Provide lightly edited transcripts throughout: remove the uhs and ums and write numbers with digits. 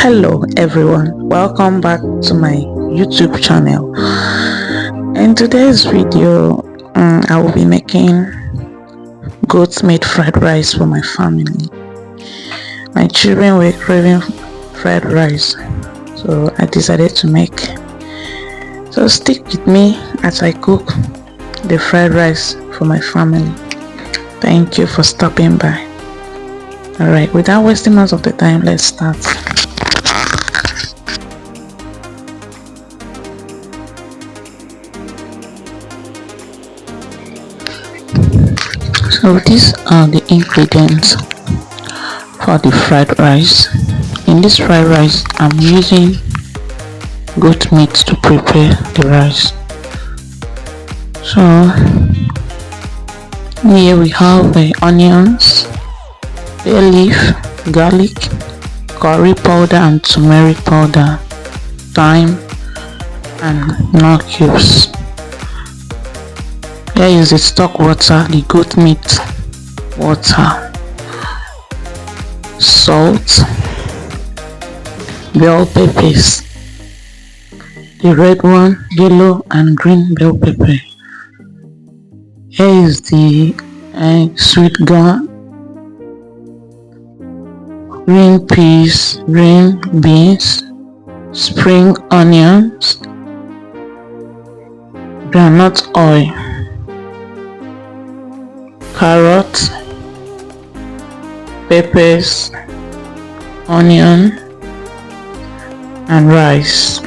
Hello everyone, welcome back to my YouTube channel. In today's video, I will be making goat meat fried rice for my family. My children were craving fried rice, so I decided to make. So stick with me as I cook the fried rice for my family. Thank you for stopping by. Alright, without wasting much of the time, let's start. So these are the ingredients for the fried rice. In this fried rice, I'm using goat meat to prepare the rice. So here we have the onions, bay leaf, garlic, curry powder and turmeric powder, thyme and nut cubes. Here is the stock water, the goat meat water, salt, bell peppers, the red one, yellow and green bell pepper. Here is the sweet corn, green peas, green beans, spring onions, groundnut oil, carrots, peppers, onion and rice.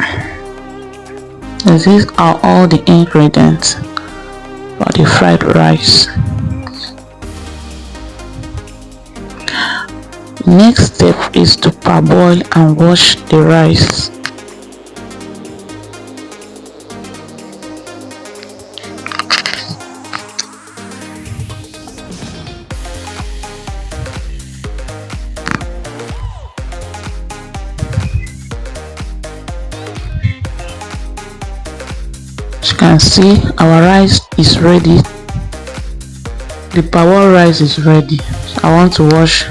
These are all the ingredients for the fried rice. The next step is to parboil and wash the rice. As you can see, our rice is ready. The parboiled rice is ready. So I want to wash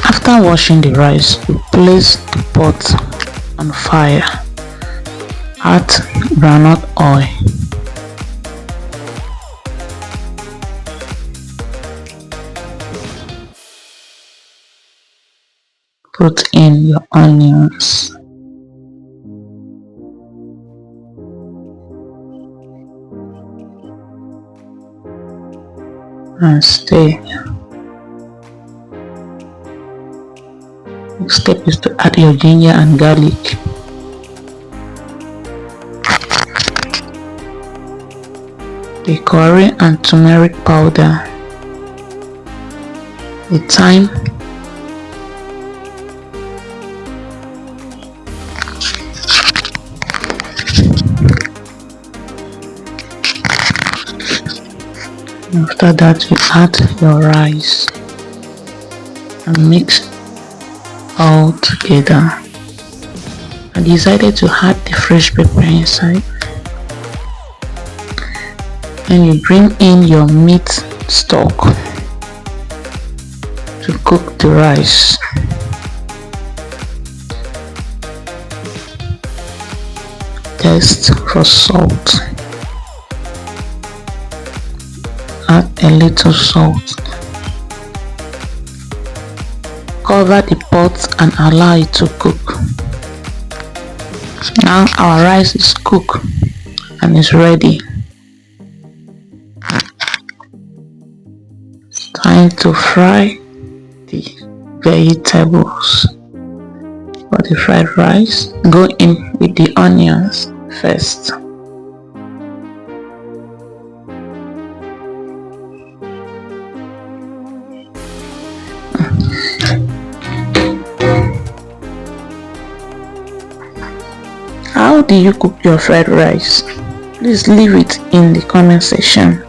After washing the rice, we place the pot on fire. Add groundnut oil. Put in your onions. And stir. Next step is to add your ginger and garlic. The curry and turmeric powder. The thyme. After that, you add your rice and mix all together. I decided to add the fresh pepper inside. Then you bring in your meat stock to cook the rice. Taste for salt. Add a little salt. Cover the pot and allow it to cook. Now our rice is cooked and is ready. It's time to fry the vegetables. For the fried rice, go in with the onions first. How do you cook your fried rice? Please leave it in the comment section.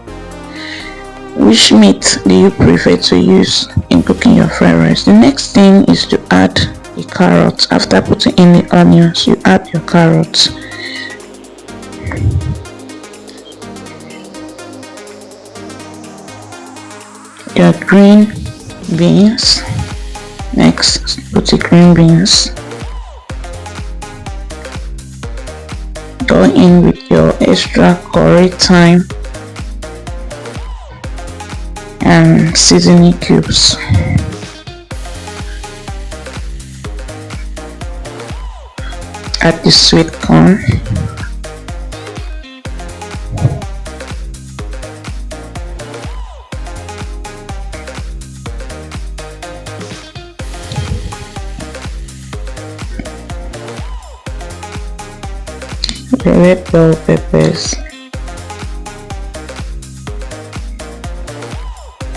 Which meat do you prefer to use in cooking your fried rice? The next thing is to add the carrots. After putting in the onions, you add your carrots. Your green beans. Next, put the green beans. Go in with your extra curry, thyme, and seasoning cubes. Add the sweet corn. The red bell peppers.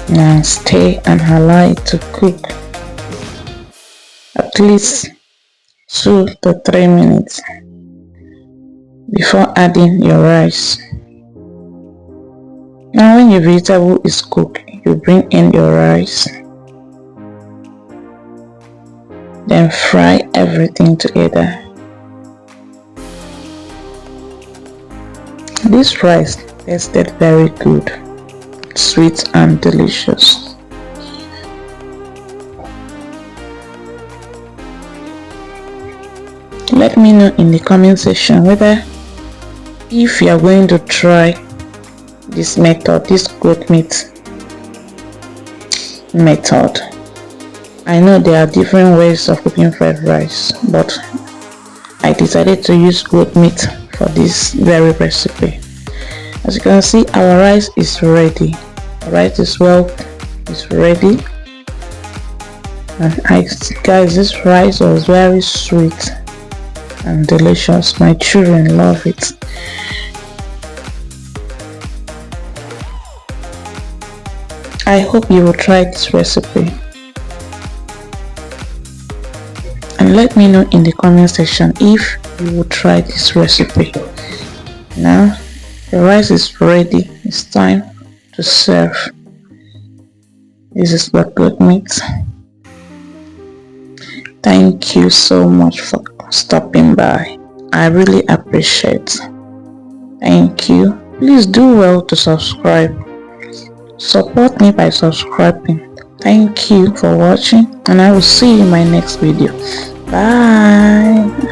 Now stir and allow it to cook at least 2 to 3 minutes before adding your rice. Now when your vegetable is cooked, you bring in your rice, then fry everything together. This rice tasted very good, sweet and delicious. Let me know in the comment section whether if you are going to try this method, this goat meat method. I know there are different ways of cooking fried rice, but I decided to use goat meat for this very recipe. As you can see, our rice is ready. Our rice is ready. And guys, this rice was very sweet and delicious. My children love it. I hope you will try this recipe and let me know in the comment section if you will try this recipe. Now the rice is ready. It's time to serve. This is the goat meat. Thank you so much for stopping by. I really appreciate. Thank you. Please do well to subscribe. Support me by subscribing. Thank you for watching, and I will see you in my next video. Bye.